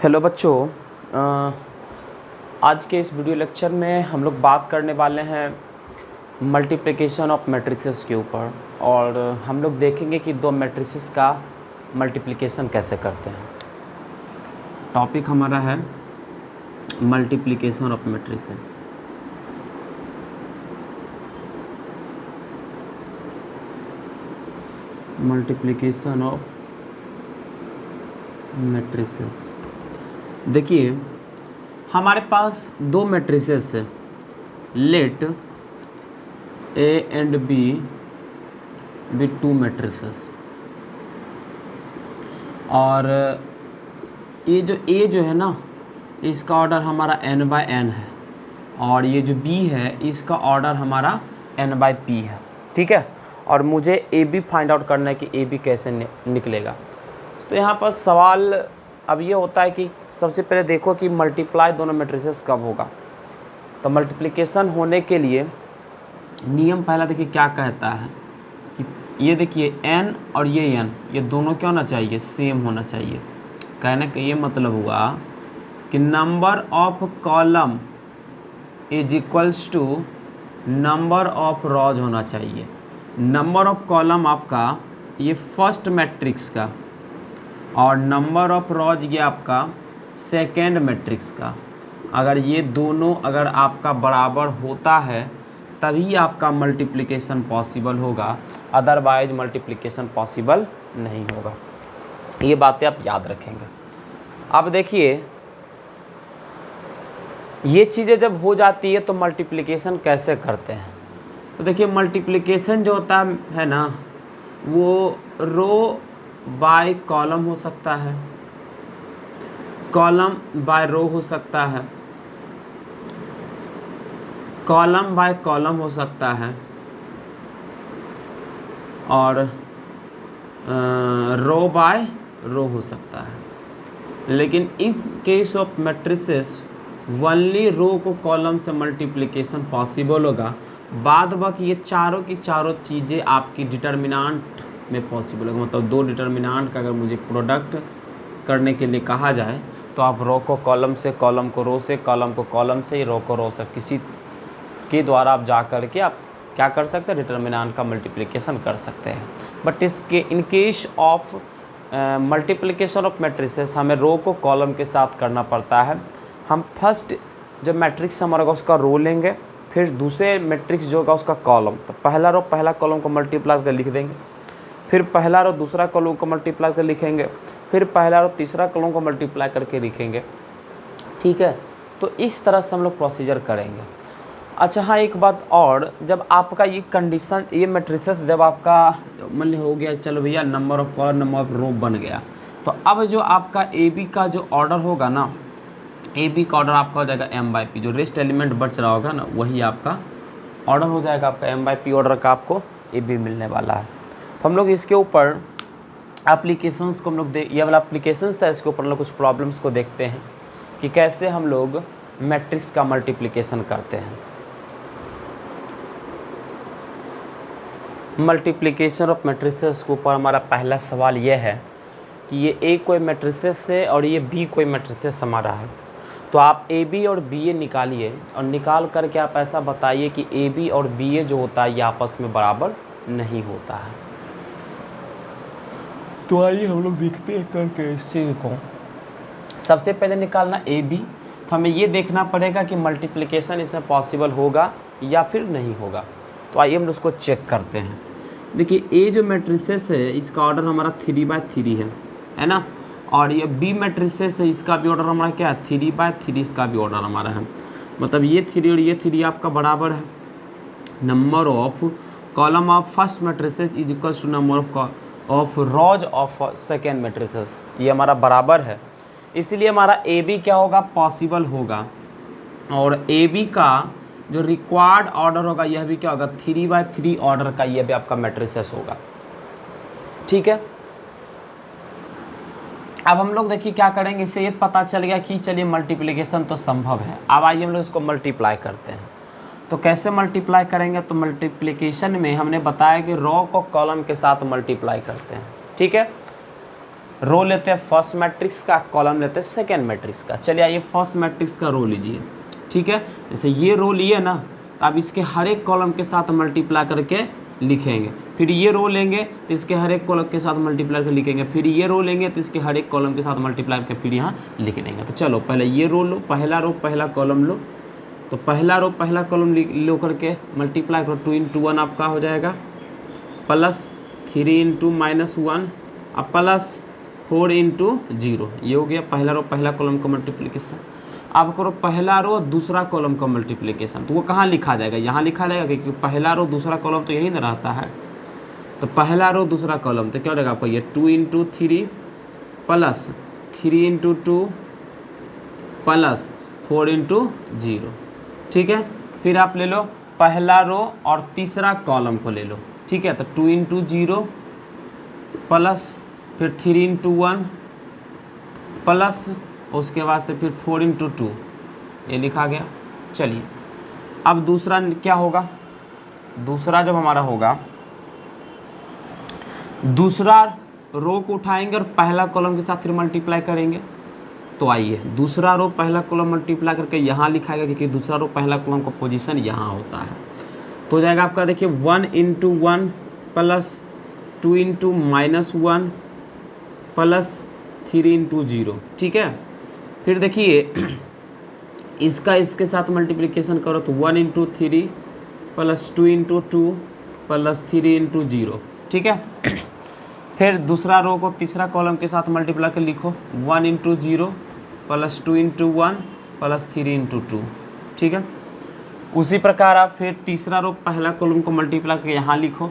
Hello बच्चों, आज के इस वीडियो लेक्चर में हम लोग बात करने वाले हैं मल्टीप्लिकेशन ऑफ मैट्रिसेस के ऊपर। और हम लोग देखेंगे कि दो मैट्रिसेस का मल्टीप्लिकेशन कैसे करते हैं। टॉपिक हमारा है multiplication of matrices. Multiplication of matrices. देखिए, हमारे पास दो मैट्रिसेस है, let A and B B two matrices. और ये जो ए जो है ना, इसका ऑर्डर हमारा n बाय n है, और ये जो b है इसका ऑर्डर हमारा n बाय p है। ठीक है, और मुझे ए बी फाइंड आउट करना है कि ए बी कैसे निकलेगा। तो यहाँ पर सवाल अब ये होता है कि सबसे पहले देखो कि मल्टीप्लाई दोनों मैट्रिसेस कब होगा। तो मल्टीप्लिकेशन होने के लिए नियम पहला देखिए क्या कहता है कि ये देखिए n और ये n, ये दोनों क्या होना चाहिए, सेम होना चाहिए। कहने का ये मतलब हुआ कि number of column is equals to number of rows होना चाहिए। नंबर ऑफ कॉलम आपका ये फर्स्ट मैट्रिक्स का, और नंबर ऑफ रॉज ये आपका सेकेंड मैट्रिक्स का। अगर ये दोनों अगर आपका बराबर होता है तभी आपका मल्टीप्लिकेशन पॉसिबल होगा, अदरवाइज मल्टीप्लिकेशन पॉसिबल नहीं होगा। ये बातें आप याद रखेंगे। अब देखिए, ये चीज़ें जब हो जाती है तो मल्टीप्लिकेशन कैसे करते हैं। तो देखिए, मल्टीप्लिकेशन जो होता है ना, वो रो बाय कॉलम हो सकता है, कॉलम बाय रो हो सकता है, कॉलम बाय कॉलम हो सकता है, और रो बाय रो हो सकता है। लेकिन इस केस ऑफ मैट्रिसेस ओनली रो को कॉलम से मल्टीप्लिकेशन पॉसिबल होगा। बाद बाकी ये चारों की चारों चीज़ें आपकी डिटर्मिनेंट में पॉसिबल होगा। मतलब दो डिटर्मिनेंट का अगर मुझे प्रोडक्ट करने के लिए कहा जाए तो आप रो को कॉलम से, कॉलम को रो से, कॉलम को कॉलम से, रो को रो से, किसी के द्वारा आप जा कर के आप क्या कर सकते हैं, डिटर्मिनेंट का मल्टीप्लिकेशन कर सकते हैं। बट इसके in case of multiplication of matrices हमें रो को कॉलम के साथ करना पड़ता है। हम फर्स्ट जो मैट्रिक्स हमारा होगा उसका रो लेंगे, फिर दूसरे मैट्रिक्स जो होगा उसका कॉलम। तो पहला रो पहला कॉलम को मल्टीप्लाई कर लिख देंगे, फिर पहला रो दूसरा कॉलम को मल्टीप्लाई कर लिखेंगे, फिर पहला रो तीसरा कॉलम को मल्टीप्लाई करके लिखेंगे। ठीक है, तो इस तरह से हम लोग प्रोसीजर करेंगे। अच्छा हाँ, एक बात और, जब आपका ये कंडीशन, ये मैट्रिसेस जब आपका मान हो गया, चलो भैया number of column number of row बन गया, तो अब जो आपका ए बी का जो ऑर्डर होगा ना, ए बी का ऑर्डर आपका हो जाएगा m बाई पी। जो रेस्ट एलिमेंट बच रहा होगा ना वही आपका ऑर्डर हो जाएगा। आपका m बाई पी ऑर्डर का आपको ए बी मिलने वाला है। तो हम लोग इसके ऊपर एप्लीकेशंस को हम लोग ये वाला एप्लीकेशंस था, इसके ऊपर हम लोग कुछ प्रॉब्लम्स को देखते हैं कि कैसे हम लोग मैट्रिक्स का मल्टीप्लिकेशन करते हैं। मल्टीप्लिकेशन ऑफ मैट्रिसेस के ऊपर हमारा पहला सवाल यह है कि ये ए कोई मैट्रिसेस है और ये बी कोई मैट्रिसेस हमारा है। तो आप ए बी और बी ए निकालिए, और निकाल करके आप ऐसा बताइए कि ए बी और बी ए जो होता है ये आपस में बराबर नहीं होता है। तो आइए हम लोग देखते हैं करके इस चीज़ को। सबसे पहले निकालना ए बी, तो हमें ये देखना पड़ेगा कि मल्टीप्लिकेशन इसमें पॉसिबल होगा या फिर नहीं होगा। तो आइए हम उसको चेक करते हैं। देखिए, ए जो मैट्रिसेस है इसका ऑर्डर हमारा 3/3 है ना, और ये बी मैट्रिसेस है इसका भी ऑर्डर हमारा क्या है, 3/3 इसका भी ऑर्डर हमारा है। मतलब ये 3 और ये 3 आपका बराबर है। Number of column of first matrices is equals to number of rows of second matrices, ये हमारा बराबर है। इसलिए हमारा ए बी क्या होगा, पॉसिबल होगा। और ए बी का जो रिक्वायर्ड ऑर्डर होगा यह भी क्या होगा, 3/3 ऑर्डर का यह भी आपका मैट्रिसेस होगा। ठीक है, अब हम लोग देखिए क्या करेंगे, इससे ये पता चल गया कि चलिए मल्टीप्लिकेशन तो संभव है। अब आइए हम लोग इसको मल्टीप्लाई करते हैं। तो कैसे मल्टीप्लाई करेंगे, तो मल्टीप्लिकेशन में हमने बताया कि रो को कॉलम के साथ मल्टीप्लाई करते हैं। ठीक है, रो लेते हैं फर्स्ट मैट्रिक्स का, कॉलम लेते हैं सेकेंड मैट्रिक्स का। चलिए आइए फर्स्ट मैट्रिक्स का रो लीजिए, ठीक है। जैसे ये रो लिए ना, तो आप इसके हर एक कॉलम के साथ मल्टीप्लाई करके लिखेंगे। फिर ये रो लेंगे तो इसके हर एक कॉलम के साथ मल्टीप्लाई करके लिखेंगे। फिर ये रो लेंगे तो इसके हर एक कॉलम के साथ मल्टीप्लाई करके फिर यहाँ लिख देंगे। तो चलो पहले ये रो लो, पहला रो पहला कॉलम लो। तो पहला रो पहला कॉलम लो करके मल्टीप्लाई करो, 2 × 1 आपका हो जाएगा प्लस 3 × -1 अब प्लस 4 × 0। ये हो गया पहला रो पहला कॉलम का मल्टीप्लिकेशन। अब करो पहला रो दूसरा कॉलम का मल्टीप्लिकेशन, तो वो कहाँ लिखा जाएगा, यहाँ लिखा जाएगा, क्योंकि पहला रो दूसरा कॉलम तो यही ना रहता है। तो पहला रो दूसरा कॉलम तो क्या हो जाएगा आपका, ये 2 × 3 प्लस 3 × 2 प्लस 4 × 0, ठीक है। फिर आप ले लो पहला रो और तीसरा कॉलम को ले लो, ठीक है। तो 2 × 0 प्लस फिर 3 × 1 प्लस उसके बाद से फिर 4 × 2 ये लिखा गया। चलिए अब दूसरा क्या होगा, दूसरा जब हमारा होगा, दूसरा रो को उठाएंगे और पहला कॉलम के साथ फिर मल्टीप्लाई करेंगे। तो आइए दूसरा रो पहला कॉलम मल्टीप्लाई करके यहाँ लिखाएगा, क्योंकि दूसरा रो पहला कॉलम का पोजीशन यहाँ होता है। तो हो जाएगा आपका, देखिए 1 × 1 प्लस 2 × -1 प्लस 3 × 0, ठीक है। फिर देखिए इसका इसके साथ मल्टीप्लिकेशन करो तो 1 × 3 प्लस 2 × 2 प्लस 3 × 0, ठीक है। फिर दूसरा रो को तीसरा कॉलम के साथ मल्टीप्लाई कर लिखो, 1 × 0 प्लस 2 × 1 प्लस 3 × 2, ठीक है। उसी प्रकार आप फिर तीसरा रो पहला कॉलम को मल्टीप्लाई करके यहाँ लिखो,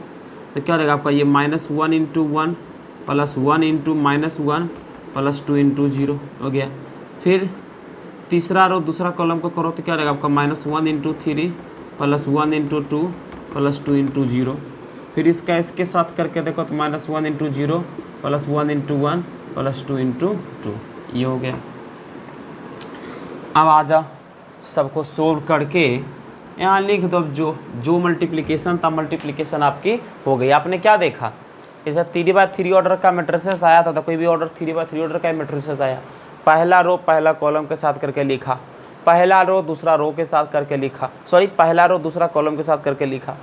तो क्या रहेगा आपका, ये -1 × 1 प्लस 1 × -1 प्लस 2 × 0 हो गया। फिर तीसरा रो दूसरा कॉलम को करो तो क्या रहेगा आपका, -1 × 3 प्लस 1 × 2 प्लस 2 × 0। फिर इसका इसके साथ करके देखो तो -1 × 0 प्लस 1 × 1 प्लस 2 × 2 ये हो गया। अब आ जाओ सबको सोल्व करके यहाँ लिख दो। अब जो मल्टीप्लिकेशन था मल्टीप्लिकेशन आपकी हो गई। आपने क्या देखा, जैसे 3×3 ऑर्डर का मैट्रिसेस आया था, कोई भी ऑर्डर 3×3 ऑर्डर का मैट्रिसेस आया, पहला रो पहला कॉलम के साथ करके लिखा, पहला रो दूसरा रो के साथ करके लिखा, सॉरी पहला रो दूसरा कॉलम के साथ करके लिखा,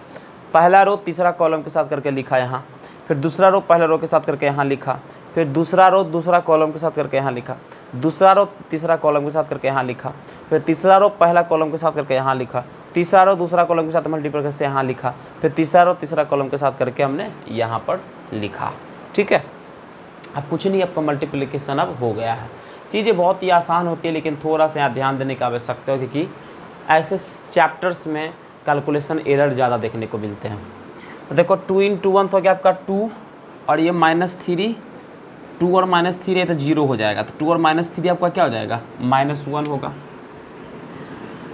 पहला रो तीसरा कॉलम के साथ करके लिखा यहाँ, फिर दूसरा रो पहला रो के साथ करके यहाँ लिखा, फिर दूसरा रो दूसरा कॉलम के साथ करके यहाँ लिखा, दूसरा रो तीसरा कॉलम के साथ करके यहाँ लिखा, फिर तीसरा रो पहला कॉलम के साथ करके यहाँ लिखा, तीसरा रो दूसरा कॉलम के साथ मल्टीप्लाई से यहाँ लिखा, फिर तीसरा रो तीसरा कॉलम के साथ करके हमने यहाँ पर लिखा, ठीक है। अब कुछ नहीं, आपका मल्टीप्लिकेशन अब हो गया है। चीज़ें बहुत ही आसान होती है, लेकिन थोड़ा सा यहाँ ध्यान देने की आवश्यकता है, क्योंकि ऐसे चैप्टर्स में कैलकुलेशन एरर ज़्यादा देखने को मिलते हैं। तो देखो 2 × 1 तो क्या आपका 2 और ये -3, 2 और -3 है तो 0 हो जाएगा। तो 2 और -3 आपका क्या हो जाएगा, -1 होगा।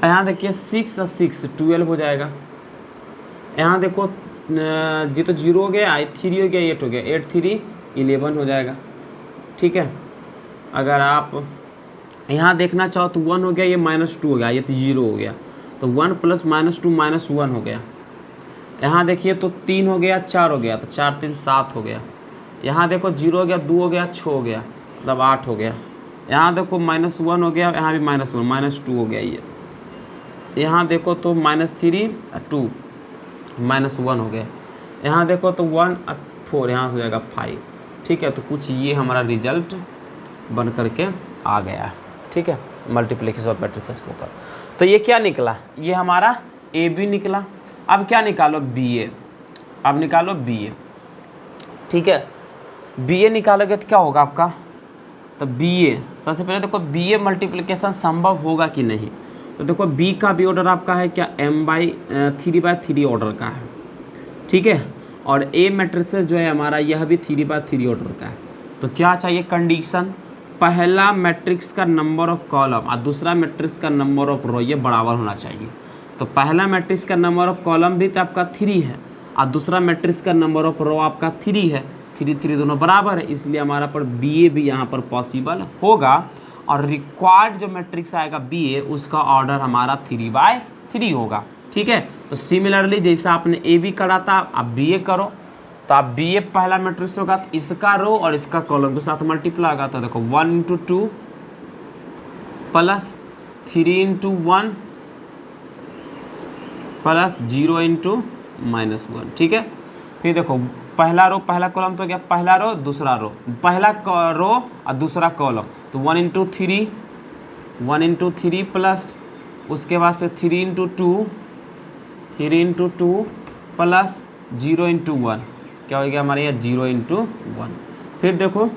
यहाँ देखिए 6 और 6 12 हो जाएगा। यहाँ देखो जी तो 0 हो गया, 3 हो गया, 8 हो गया, 8 3 11 हो जाएगा, ठीक है। अगर आप यहाँ देखना चाहो तो 1 हो गया, ये -2 हो गया, ये तो 0 हो गया, तो 1 + -2 -1 हो गया। यहाँ देखिए तो 3 हो गया, 4 हो गया, तो 4 3 7 हो गया। यहाँ देखो 0 हो गया, 2 हो गया, 6 हो गया, मतलब 8 हो गया। यहाँ देखो -1 हो गया, यहाँ भी -1 -2 हो गया ये। यहाँ देखो तो -3 2 -1 हो गया। यहाँ देखो तो 1 4, यहाँ हो जाएगा 5, ठीक है। तो कुछ ये हमारा रिजल्ट बन करके आ गया, ठीक है, मल्टीप्लिकेशन ऑफ मैट्रिसेस के ऊपर। तो ये क्या निकला, ये हमारा AB निकला। अब क्या निकालो, BA। अब निकालो BA, ठीक है। BA निकालोगे तो क्या होगा आपका, तो BA सबसे पहले देखो BA मल्टीप्लिकेशन संभव होगा कि नहीं। तो देखो B का भी ऑर्डर आपका है क्या, M/3/3 ऑर्डर का है, ठीक है। और A मैट्रिसेस जो है हमारा, यह भी 3/3 ऑर्डर का है। तो क्या चाहिए कंडीशन, पहला मैट्रिक्स का नंबर ऑफ कॉलम और दूसरा मैट्रिक्स का नंबर ऑफ रो ये बराबर होना चाहिए। तो पहला मैट्रिक्स का नंबर ऑफ कॉलम भी तो आपका 3 है और दूसरा मैट्रिक्स का नंबर ऑफ रो आपका 3 है, 3 3 दोनों बराबर है, इसलिए हमारा पर BA भी यहाँ पर पॉसिबल होगा। और रिक्वायर्ड जो मैट्रिक्स आएगा BA, उसका ऑर्डर हमारा 3/3 होगा, ठीक है। तो सिमिलरली जैसा आपने AB करा था आप BA करो, तो आप बी ए पहला मैट्रिक्स होगा तो इसका रो और इसका कॉलम के साथ मल्टीप्लाई होगा। तो देखो 1 into 2 plus 3 into 1 plus 0 into -1, ठीक है। फिर देखो पहला रो पहला कॉलम तो क्या, पहला रो दूसरा रो, पहला रो और दूसरा कॉलम, तो 1 इंटू 3 प्लस उसके बाद फिर 3 इंटू 2 प्लस 0 इंटू 1, क्या हो गया हमारे यहाँ 0 इंटू 1। फिर देखो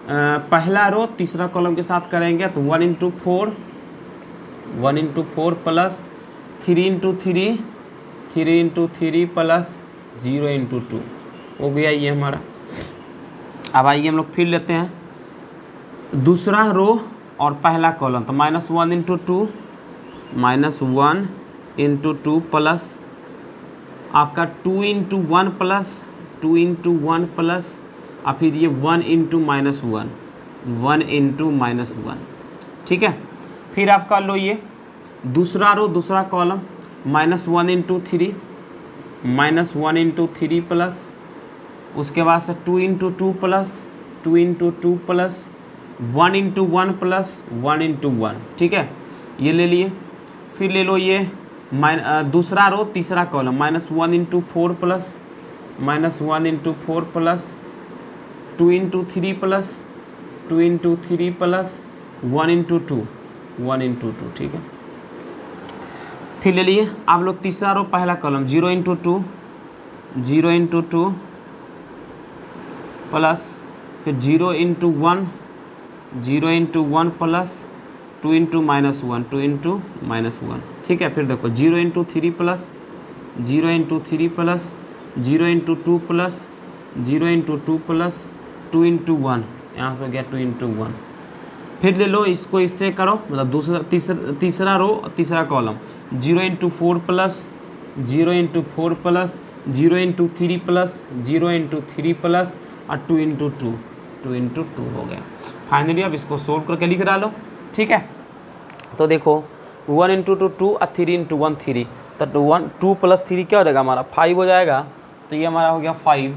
पहला रो तीसरा कॉलम के साथ करेंगे तो 1 into 4 plus 3 into 3 plus 0 into 2 हो गया ये हमारा। अब आइए हम लोग फिर लेते हैं दूसरा रो और पहला कॉलम, तो -1 इंटू 2 प्लस आपका 2 इंटू 1 प्लस और फिर ये 1 इंटू -1, ठीक है। फिर आपका लो ये दूसरा रो दूसरा कॉलम -1 इंटू 3 प्लस उसके बाद से 2 into 2 plus 1 into 1 plus 1 into 1, ठीक है, ये ले लिए। फिर ले लो ये दूसरा रो तीसरा column -1 into 4 plus 2 into 3 plus 1 into 2, ठीक है। फिर ले लिए आप लोग तीसरा रो पहला कॉलम 0 इंटू 2 प्लस फिर 0 इंटू 1 प्लस 2 इंटू -1, ठीक है। फिर देखो 0 into 3 plus 0 into 2 plus 0 into 2 plus 2 into 1, यहाँ पे गया 2 इंटू 1। फिर ले लो इसको इससे करो, मतलब तीसरा रो तीसरा column 0 into 4 plus 0 into 4 plus 0 into 3 plus 0 into 3 plus और 2 इंटू 2 हो गया। फाइनली अब इसको सोल्व करके लिख डालो, ठीक है। तो देखो 1 इंटू 2 और 3 इंटू 1 3, तो 2 प्लस 3 क्या हो जाएगा हमारा 5 हो जाएगा, तो ये हमारा हो गया 5।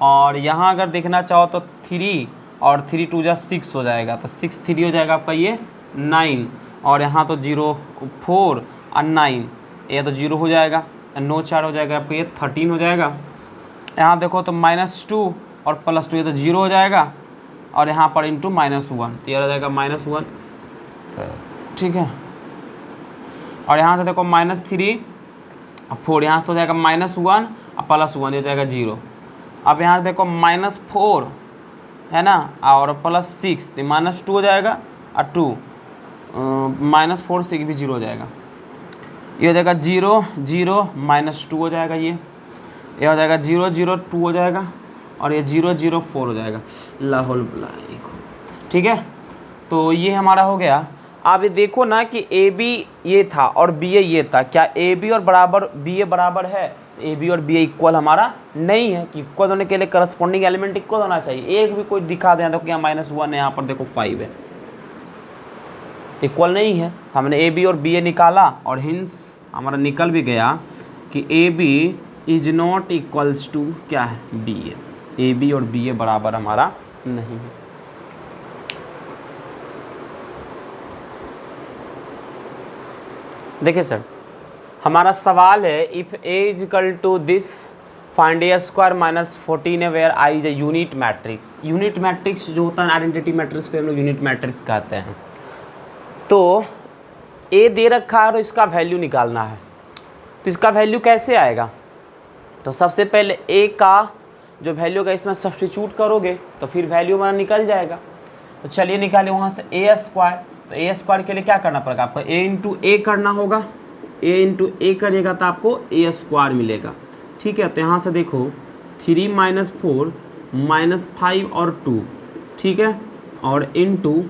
और यहाँ अगर देखना चाहो तो 3 और 3 2 जा 6 हो जाएगा, तो 6 3 हो जाएगा आपका ये 9, और यहाँ तो 0 4 और 9, ये तो 0 हो जाएगा, 9 4 हो जाएगा आपका ये 13 हो जाएगा। यहाँ देखो तो -2 और +2 ये तो 0 हो जाएगा, और यहाँ पर इंटू -1 तो ये हो जाएगा -1, ठीक है। और यहाँ से देखो -3 और 4, यहाँ से तो हो जाएगा -1 और +1 ये हो जाएगा 0। अब यहाँ से देखो -4 है ना और +6 तो -2 हो जाएगा, और 2 -4 से भी 0 हो जाएगा, ये हो जाएगा 0 0 -2 हो जाएगा, ये हो जाएगा 0 0 2 हो जाएगा, और ये 0 0 4 हो जाएगा लाहौल बुलाई, ठीक है। तो ये हमारा हो गया। अब ये देखो ना कि ए बी ये था और बी ए ये था, क्या ए बी और बराबर बी ए बराबर है? ए बी और बी ए इक्वल हमारा नहीं है, कि इक्वल होने के लिए करस्पॉन्डिंग एलिमेंट इक्वल होना चाहिए। एक भी कोई दिखा दें, देखो यहाँ -1 है, यहाँ पर देखो 5 है, इक्वल नहीं है। हमने ए बी और बी ए निकाला और हिंस हमारा निकल भी गया कि A B is not equals to क्या है बी ए बी और बी ए बराबर हमारा नहीं है। देखिए सर, हमारा सवाल है if A is equal to this find A square -14 where I is a unit matrix. Unit matrix जो होता है आइडेंटिटी मैट्रिक्स को हम लोग यूनिट मैट्रिक्स कहते हैं। तो ए दे रखा है और इसका वैल्यू निकालना है, तो इसका वैल्यू कैसे आएगा? तो सबसे पहले ए का जो वैल्यू का इसमें सब्स्टिट्यूट करोगे तो फिर वैल्यू हमारा निकल जाएगा। तो चलिए निकालिए वहाँ से ए स्क्वायर। तो ए स्क्वायर के लिए क्या करना पड़ेगा आपको? ए इंटू ए करना होगा। ए इंटू ए करिएगा तो आपको ए स्क्वायर मिलेगा, ठीक है। तो यहाँ से देखो 3 - 4 -5 और 2, ठीक है, और इंटू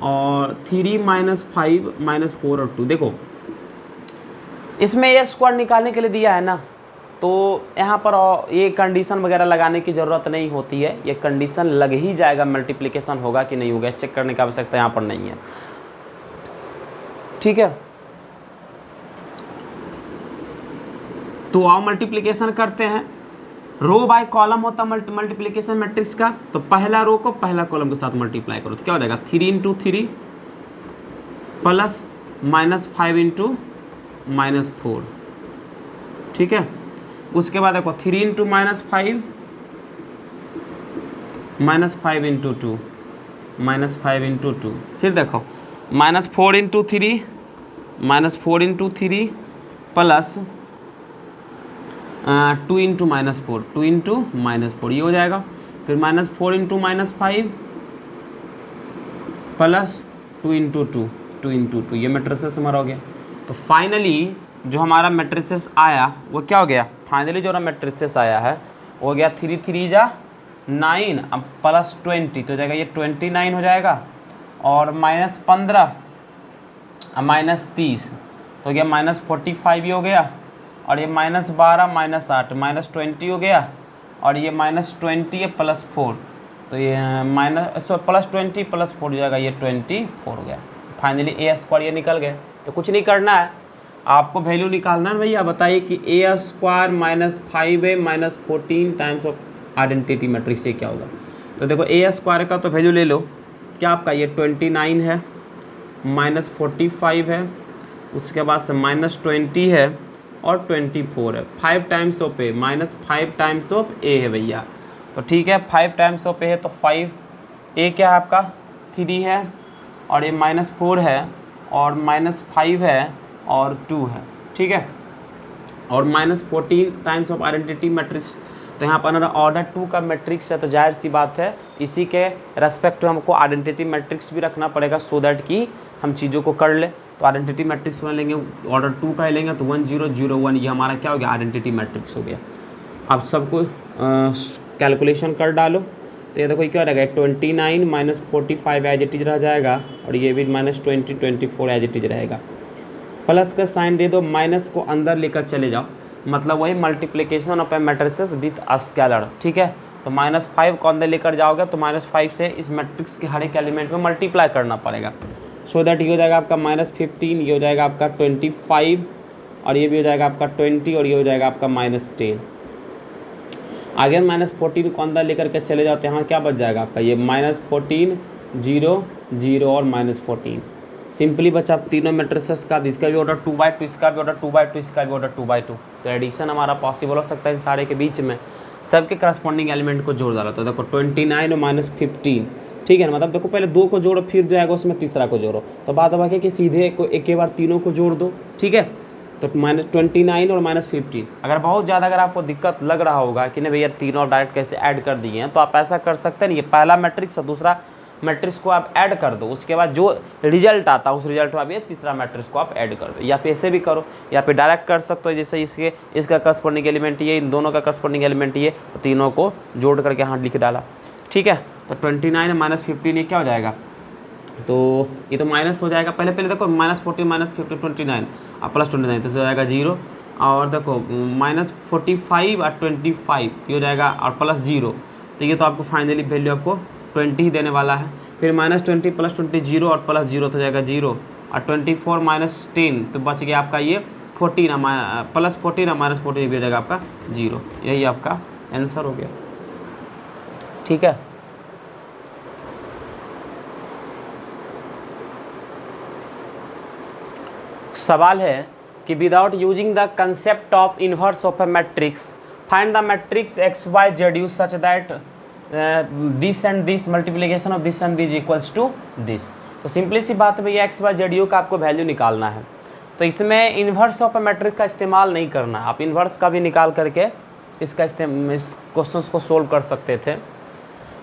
और 3 - 5 - 4 और 2। देखो इसमें ए स्क्वायर निकालने के लिए दिया है ना, तो यहाँ पर ये कंडीशन वगैरह लगाने की ज़रूरत नहीं होती है, ये कंडीशन लग ही जाएगा, मल्टीप्लिकेशन होगा कि नहीं होगा चेक करने की आवश्यकता यहाँ पर नहीं है, ठीक है। तो आओ मल्टीप्लिकेशन करते हैं। रो बाय कॉलम होता मल्टीप्लिकेशन मैट्रिक्स का, तो पहला रो को पहला कॉलम के साथ मल्टीप्लाई करो तो क्या हो जाएगा 3 इंटू 3 प्लस -5 इंटू -4, ठीक है। उसके बाद देखो 3 इंटू -5 इंटू 2 -5 इंटू 2, फिर देखो -4 इंटू 3 प्लस 2 इंटू -4 ये हो जाएगा। फिर -4 इंटू -5 प्लस 2 इंटू 2 ये मैट्रिसेस हमारा हो गया। तो फाइनली जो हमारा मैट्रिसेस आया वो क्या हो गया, फाइनली जो हमारा मैट्रिसेस आया है वो हो गया 3 3 जा 9 अब प्लस 20 तो हो जाएगा ये 29 हो जाएगा, और -15 -30 तो हो गया -45 ही हो गया, और ये -12 -8 -20 हो गया, और ये -20 है +4 तो ये +20 +4 हो जाएगा, ये 24 हो गया। फाइनली a² ये निकल गया। तो कुछ नहीं करना है, आपको वैल्यू निकालना है भैया। बताइए कि a² -5a -14 times of identity matrix से क्या होगा। तो देखो a² का तो वैल्यू ले लो, क्या आपका ये 29 है, -45 है, उसके बाद से -20 है और 24 है। 5 times of a -5 times of a है भैया। तो ठीक है 5 टाइम्स ऑफ a है तो 5 a क्या है आपका 3 है, और ये -4 है, और -5 है, और 2 है, ठीक है। और -14 टाइम्स ऑफ आइडेंटिटी मैट्रिक्स, तो यहाँ पर ऑर्डर 2 का मैट्रिक्स है, तो जाहिर सी बात है इसी के रेस्पेक्ट में हमको आइडेंटिटी मैट्रिक्स भी रखना पड़ेगा, सो दैट कि हम चीज़ों को कर ले। तो आइडेंटिटी मैट्रिक्स में लेंगे ऑर्डर 2 का ही लेंगे, तो 1 0 0 1 ये हमारा क्या हो गया आइडेंटिटी मैट्रिक्स हो गया। आप सबको कैलकुलेशन कर डालो, तो ये देखो क्या रहेगा 29 -45 एज इट इज रह जाएगा, और ये भी -20 24 एज इट इज रहेगा। प्लस का साइन दे दो, माइनस को अंदर लेकर चले जाओ, मतलब वही multiplication of matrices with scalar, ठीक है। तो -5 को अंदर लेकर जाओगे तो -5 से इस मैट्रिक्स के हर एक एलिमेंट में मल्टीप्लाई करना पड़ेगा, सो दैट ये हो जाएगा आपका -15, ये हो जाएगा आपका 25, और ये भी हो जाएगा आपका 20, और ये हो जाएगा आपका -10। आगे -14 को अंदर लेकर के चले जाते हैं, यहाँ क्या बच जाएगा आपका ये -14 0 0 और -14। सिंपली बचा तीनों मैट्रिसेस का, इसका भी ऑर्डर 2/2, इसका भी ऑर्डर 2/2, इसका भी ऑर्डर 2/2। तो एडिशन हमारा पॉसिबल हो सकता है इन सारे के बीच में, सबके करस्पॉन्डिंग एलिमेंट को जोड़ डाला। तो देखो 29 और -15, ठीक है ना, मतलब देखो पहले 2 को जोड़ो, फिर जो आएगा उसमें तीसरा को जोड़ो, तो बात अब है कि सीधे एक बार तीनों को जोड़ दो, ठीक है। तो -29 और -15, अगर बहुत ज़्यादा अगर आपको दिक्कत लग रहा होगा कि नहीं भैया तीनों आप डायरेक्ट कैसे ऐड कर दिए हैं, तो आप ऐसा कर सकते हैं, ये पहला मैट्रिक्स और दूसरा मैट्रिक्स को आप ऐड कर दो, उसके बाद जो रिजल्ट आता है उस रिजल्ट में आप ये तीसरा मैट्रिक्स को आप ऐड कर दो, या फिर ऐसे भी करो, या फिर डायरेक्ट कर सकते हो, जैसे इसका करस्पॉन्डिंग एलिमेंट ये, इन दोनों का करस्पॉन्डिंग एलिमेंट ये, तो तीनों को जोड़ करके यहाँ लिख डाला, ठीक है। तो 29 -15 ये क्या हो जाएगा, तो ये तो माइनस हो जाएगा, पहले देखो -14 -15 29 और +29 तो हो जाएगा 0, और देखो -45 और 25 ये हो जाएगा, और +0, तो ये तो आपको फाइनली वैल्यू आपको 20 ही देने वाला है। फिर -20 +20 0 और +0 तो हो जाएगा 0, और 24 -10 तो बच गया आपका ये 14 +14 और -14 भी हो जाएगा आपका 0। यही आपका आंसर हो गया, ठीक है। सवाल है कि without using the concept of inverse of a matrix find the matrix XYZ such that this and this multiplication of this and this equals to this. तो सिंपली सी बात है भैया XYZ का आपको वैल्यू निकालना है, तो इसमें इन्वर्स ऑफ ए मैट्रिक्स का इस्तेमाल नहीं करना है, आप इन्वर्स का भी निकाल करके इस क्वेश्चन को सोल्व कर सकते थे,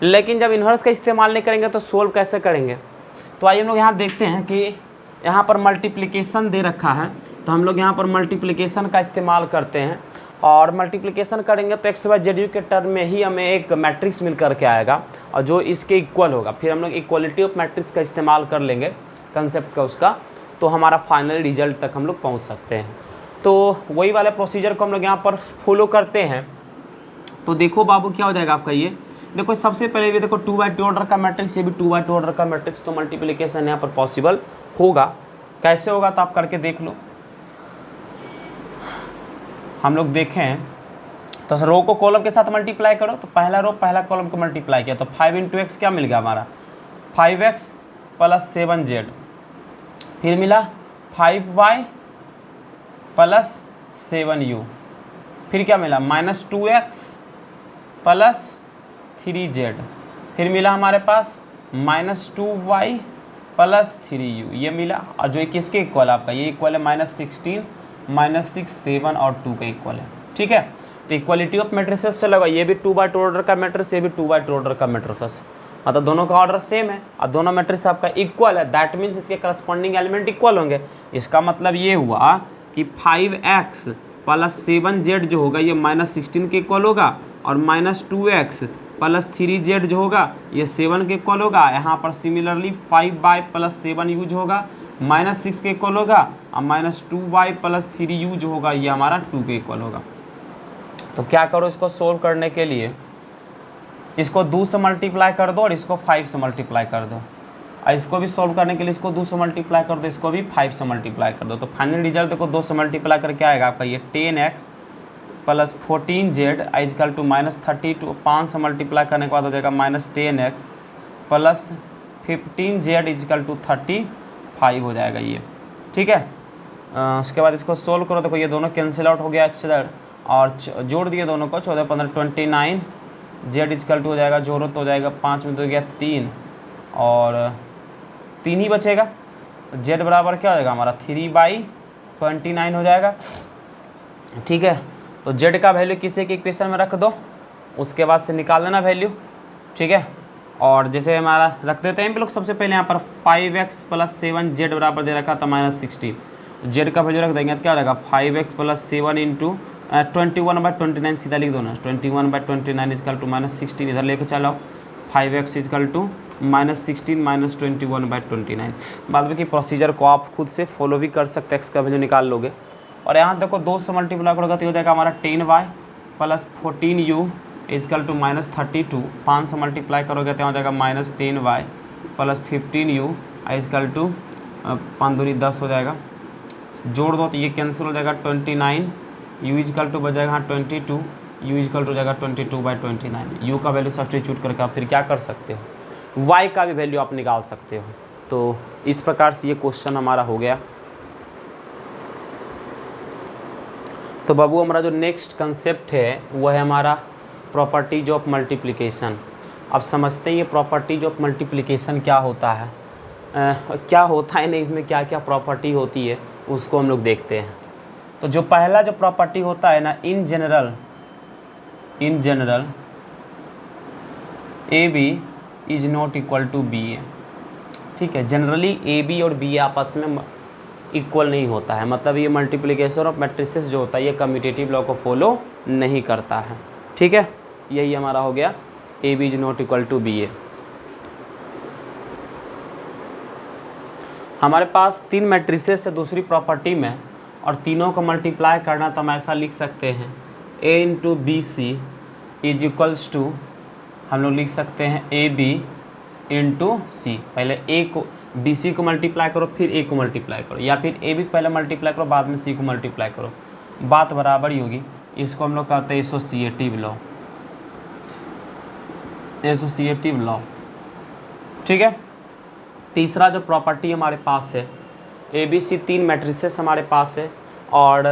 लेकिन जब इन्वर्स का इस्तेमाल नहीं करेंगे तो सोल्व कैसे करेंगे। तो आइए हम लोग यहाँ देखते हैं कि यहाँ पर मल्टीप्लिकेशन दे रखा है, तो हम लोग यहाँ पर मल्टीप्लिकेशन का इस्तेमाल करते हैं, और मल्टीप्लिकेशन करेंगे तो XYZ के टर्म में ही हमें एक मैट्रिक्स मिल करके आएगा, और जो इसके इक्वल होगा, फिर हम लोग इक्वलिटी ऑफ मैट्रिक्स का इस्तेमाल कर लेंगे कंसेप्ट का उसका, तो हमारा फाइनल रिजल्ट तक हम लोग पहुँच सकते हैं। तो वही वाले प्रोसीजर को हम लोग यहाँ पर फॉलो करते हैं। तो देखो बाबू क्या हो जाएगा आपका, ये देखो सबसे पहले भी देखो 2/2 ऑर्डर का मैट्रिक्स, ये भी 2/2 ऑर्डर का मैट्रिक्स, तो मल्टीप्लिकेशन यहाँ पर पॉसिबल होगा। कैसे होगा तो आप करके देख लो। हम लोग देखें तो रो को कॉलम के साथ मल्टीप्लाई करो, तो पहला रो पहला कॉलम को मल्टीप्लाई किया तो 5 × x क्या मिल गया हमारा 5x + 7z, फिर मिला 5y + 7u, फिर क्या मिला -2x + 3z, फिर मिला हमारे पास -2y + 3u, ये मिला। और जो किसके इक्वल है आपका, ये इक्वल है -16 -6 7 और 2 का इक्वल है। ठीक है, तो इक्वालिटी ऑफ मैट्रिसेस से लगा, ये भी 2/2 ऑर्डर का मैट्रिक्स, ये भी 2/2 ऑर्डर का मैट्रिसेस, मतलब दोनों का ऑर्डर सेम है और दोनों मैट्रिक्स आपका इक्वल है, दैट मीन्स इसके करस्पॉन्डिंग एलिमेंट इक्वल होंगे। इसका मतलब ये हुआ कि 5x + 7z जो होगा ये -16 के इक्वल होगा, और -2x + 3z जो होगा ये 7 के इक्वल होगा। यहाँ पर सिमिलरली 5y + 7u जो होगा -6 के इक्वल होगा, और -2y + 3u जो होगा ये हमारा 2 के इक्वल होगा। तो क्या करो, इसको सोल्व करने के लिए इसको 2 से मल्टीप्लाई कर दो और इसको 5 से मल्टीप्लाई कर दो, और इसको भी सोल्व करने के लिए इसको 2 से मल्टीप्लाई कर दो, इसको भी 5 से मल्टीप्लाई कर दो। तो फाइनल रिजल्ट देखो 2 से मल्टीप्लाई करके आएगा आपका ये 10x + 14z = -32, 5 से मल्टीप्लाई करने के बाद हो जाएगा -10x + 15z = 35 हो जाएगा ये। ठीक है, उसके बाद इसको सोल्व करो, देखो ये दोनों कैंसिल आउट हो गया x और जोड़ दिए दोनों को, 14 15 29, z = हो जाएगा, जोड़ो तो हो जाएगा 5 में 2 गया 3 और 3 ही बचेगा, तो z बराबर क्या हो जाएगा हमारा 3/29 हो जाएगा। ठीक है, तो z का वैल्यू किसी के इक्वेशन में रख दो, उसके बाद से निकाल देना वैल्यू। ठीक है, और जैसे हमारा रख देते हैं लोग, सबसे पहले यहाँ पर 5x + 7z बराबर दे रखा था -16, तो z का वैल्यू रख देंगे तो क्या रहेगा 5x + 7 × 21/29 सीधा लिख दो ना, 21/29 = -16, इधर लेके चलाओ 5x = -16 - 21/29। बाद में कि प्रोसीजर को आप खुद से फॉलो भी कर सकते हैं, x का वैल्यू निकाल लोगे। और यहाँ देखो 2 से मल्टीप्लाई करोगे तो हो जाएगा हमारा 10y + 14u = -32, 5 से मल्टीप्लाई करोगे तो हो जाएगा -10y + 15u = 5 दूनी 10 हो जाएगा, जोड़ दो तो ये कैंसिल हो जाएगा 29, u = बच जाएगा 22, u = हो जाएगा 22/29। u का वैल्यू सब्स्टिट्यूट करके आप फिर क्या कर सकते हो, y का भी वैल्यू आप निकाल सकते हो। तो इस प्रकार से ये क्वेश्चन हमारा हो गया। तो बाबू हमारा जो नेक्स्ट कंसेप्ट है वो है हमारा प्रॉपर्टीज ऑफ मल्टीप्लिकेशन। अब समझते हैं ये प्रॉपर्टीज ऑफ मल्टीप्लिकेशन क्या होता है, क्या होता है नहीं, इसमें क्या क्या प्रॉपर्टी होती है उसको हम लोग देखते हैं। तो जो पहला जो प्रॉपर्टी होता है ना, in general A B is not equal to B A. ठीक है, जनरली ए बी और बी आपस में इक्वल नहीं होता है, मतलब ये मल्टीप्लिकेशन ऑफ मैट्रिसेस जो होता है ये कम्यूटेटिव लॉ को फॉलो नहीं करता है। ठीक है, यही हमारा हो गया A B is not equal to B A. हमारे पास 3 मैट्रिसेस है दूसरी प्रॉपर्टी में, और तीनों को मल्टीप्लाई करना तो हम ऐसा लिख सकते हैं a × BC = हम लोग लिख सकते हैं AB × C। पहले a को BC को मल्टीप्लाई करो फिर a को मल्टीप्लाई करो, या फिर AB को पहले मल्टीप्लाई करो बाद में C को मल्टीप्लाई करो, बात बराबर ही होगी। इसको हम लोग कहते हैं एसोसिएटिव लॉ। ठीक है, तीसरा जो प्रॉपर्टी हमारे पास है ABC 3 मैट्रिसेस हमारे पास है, और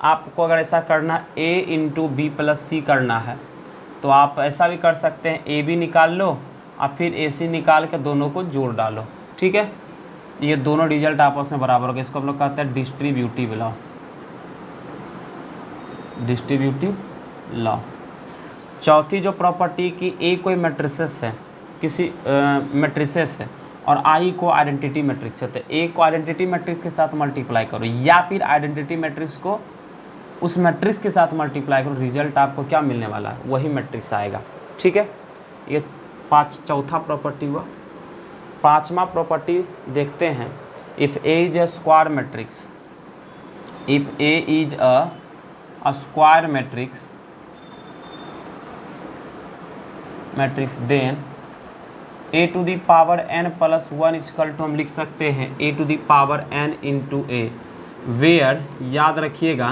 आपको अगर ऐसा करना A × B + C करना है तो आप ऐसा भी कर सकते हैं, AB निकाल लो और फिर AC निकाल के दोनों को जोड़ डालो। ठीक है, ये दोनों रिजल्ट आपस में बराबर होगा, इसको हम लोग कहते हैं डिस्ट्रीब्यूटिव लॉ। चौथी जो प्रॉपर्टी की A कोई मैट्रिसेस है, किसी मैट्रिसेस है और I को आइडेंटिटी मैट्रिक्स है, तो A को आइडेंटिटी मैट्रिक्स के साथ मल्टीप्लाई करो या फिर आइडेंटिटी मैट्रिक्स को उस मैट्रिक्स के साथ मल्टीप्लाई करो, रिजल्ट आपको क्या मिलने वाला है वही मैट्रिक्स आएगा। ठीक है, ये चौथा प्रॉपर्टी हुआ। पांचवा प्रॉपर्टी देखते हैं, if A is a square matrix, if A is a square matrix then a to the power n + 1 = हम लिख सकते हैं a to the power n × a, where याद रखिएगा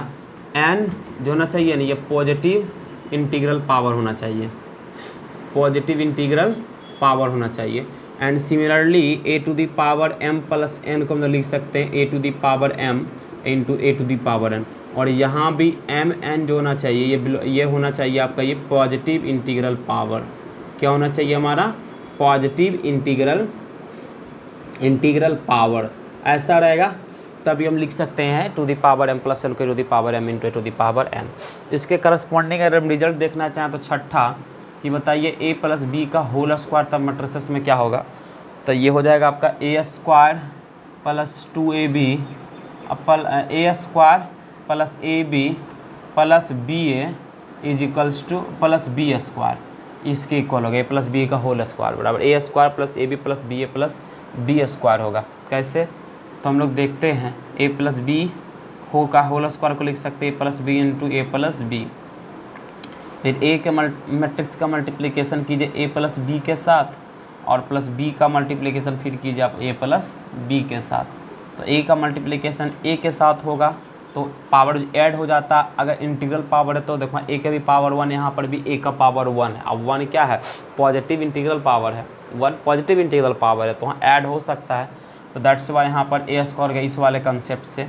n जो होना चाहिए ना ये पॉजिटिव इंटीग्रल पावर होना चाहिए, पॉजिटिव इंटीग्रल पावर होना चाहिए। And similarly A to the power m plus n को हम लोग लिख सकते हैं A to the power m into A to the power n, और यहाँ भी m n जो होना चाहिए ये होना चाहिए आपका ये पॉजिटिव इंटीग्रल पावर। क्या होना चाहिए हमारा? पॉजिटिव इंटीग्रल पावर, ऐसा रहेगा तभी हम लिख सकते हैं to the power m plus n को to the power m into A to the power n। इसके करस्पॉन्डिंग अगर हम रिजल्ट देखना चाहें तो छठा कि बताइए a प्लस बी का होल स्क्वायर तब मैट्रिसेस में क्या होगा? तो ये हो जाएगा आपका A square plus 2ab A square plus A B plus B A is equals to plus B square, इसके इक्वल होगा ए प्लस बी का होल स्क्वायर बराबर A square plus A B plus B square होगा। कैसे? तो हम लोग देखते हैं ए प्लस बी का होल स्क्वायर को लिख सकते हैं A plus B into A plus B. फिर ए के मैट्रिक्स का मल्टीप्लिकेशन कीजिए ए प्लस बी के साथ, और प्लस बी का मल्टीप्लिकेशन फिर कीजिए आप ए प्लस बी के साथ। तो ए का मल्टीप्लिकेशन ए के साथ होगा तो पावर ऐड हो जाता, अगर इंटीग्रल पावर है तो देखो ए का भी पावर 1, यहाँ पर भी ए का पावर 1 है। अब 1 क्या है? पॉजिटिव इंटीग्रल पावर है, 1 पॉजिटिव इंटीग्रल पावर है तो वहाँ ऐड हो सकता है। तो दैट्स वाई यहाँ पर ए स्क्वायर गया इस वाले कंसेप्ट से,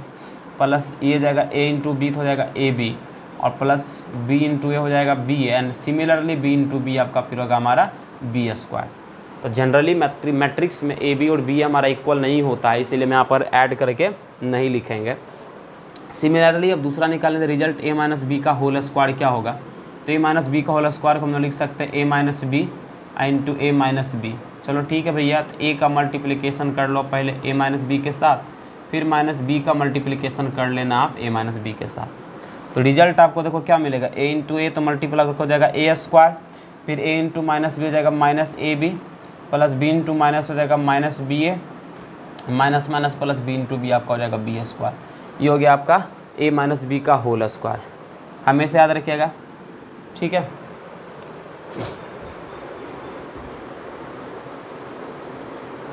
प्लस ये जाएगा ए इंटू बी हो जाएगा ए बी, और प्लस बी इंटू ए हो जाएगा B, and similarly B into B आपका फिर होगा हमारा बी स्क्वायर। तो जनरली मैट्रिक्स में ए बी और बी हमारा इक्वल नहीं होता है, इसीलिए मैं यहाँ पर ऐड करके नहीं लिखेंगे। सिमिलरली अब दूसरा निकालने रिजल्ट ए माइनस बी का होल स्क्वायर क्या होगा? तो ए माइनस बी का होल स्क्वायर को हम लोग लिख सकते हैं ए माइनस बी इंटू ए माइनस बी। चलो ठीक है भैया, तो ए का मल्टीप्लिकेशन कर लो पहले ए माइनस बी के साथ, फिर माइनस बी का मल्टीप्लिकेशन कर लेना आप ए माइनस बी के साथ। तो रिजल्ट आपको देखो क्या मिलेगा, ए इंटू ए तो मल्टीप्लाई हो जाएगा ए स्क्वायर, फिर ए इंटू माइनस बी हो जाएगा minus A B, plus B into minus हो जाएगा minus B A, minus minus plus B into B आपका हो जाएगा बी स्क्वायर। ये हो गया आपका ए माइनस बी का होल स्क्वायर, हमेशा याद रखिएगा, ठीक है।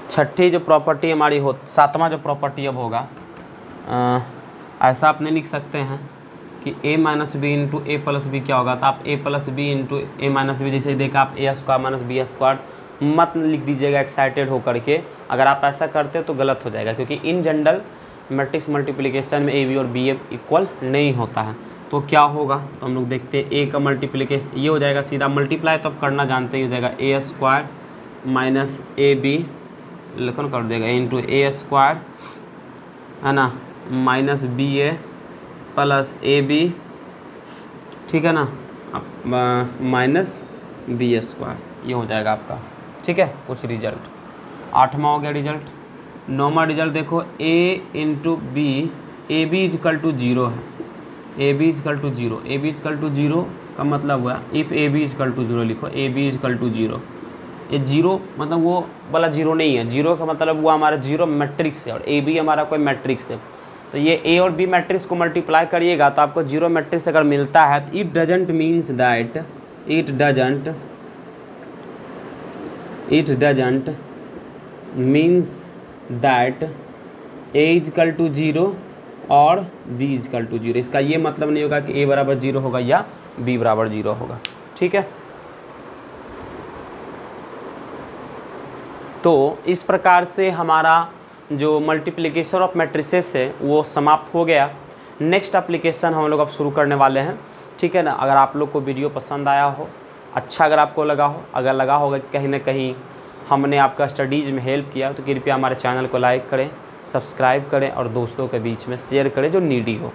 छठी जो प्रॉपर्टी हमारी हो, सातवां जो प्रॉपर्टी अब होगा, ऐसा आप नहीं लिख सकते हैं कि ए माइनस बी इंटू ए प्लस बी क्या होगा, तो आप ए प्लस बी इंटू ए माइनस बी जैसे देखा आप ए स्क्वायर माइनस बी स्क्वायर मत लिख दीजिएगा एक्साइटेड होकर के। अगर आप ऐसा करते हो तो गलत हो जाएगा, क्योंकि इन जनरल मैट्रिक्स मल्टीप्लिकेशन में ए बी और बी ए इक्वल नहीं होता है। तो क्या होगा, तो हम लोग देखते हैं ए का मल्टीप्लिकेशन ये हो जाएगा सीधा मल्टीप्लाई, तो अब करना जानते ही हो जाएगा A square minus A B लिखन कर देगा इंटू ए स्क्वायर है ना minus B A plus A B, ठीक है ना, माइनस बी स्क्वायर, ये हो जाएगा आपका, ठीक है। कुछ रिजल्ट आठवां हो गया रिजल्ट। नौवां रिजल्ट देखो A into B, A B is equal to zero है, A B is equal to zero, A B is equal to zero का मतलब हुआ if A B is equal to zero लिखो, A B is equal to zero. ये zero मतलब वो वाला जीरो नहीं है, जीरो का मतलब वो हमारा जीरो मैट्रिक्स है और ए बी हमारा कोई मैट्रिक्स है। तो ये ए और बी मैट्रिक्स को मल्टीप्लाई करिएगा तो आपको जीरो मैट्रिक्स अगर मिलता है तो it doesn't means that it doesn't means that A is equal to zero और बी इजकल टू जीरो। इसका ये मतलब नहीं होगा कि ए बराबर जीरो होगा या बी बराबर जीरो होगा, ठीक है। तो इस प्रकार से हमारा जो मल्टीप्लिकेशन ऑफ मैट्रिसेस है वो समाप्त हो गया। नेक्स्ट एप्लीकेशन हम लोग अब शुरू करने वाले हैं, ठीक है ना। अगर आप लोग को वीडियो पसंद आया हो, अच्छा अगर आपको लगा हो, अगर लगा होगा कि कहीं ना कहीं हमने आपका स्टडीज़ में हेल्प किया तो कृपया हमारे चैनल को लाइक करें, सब्सक्राइब करें और दोस्तों के बीच में शेयर करें जो नीडी हो।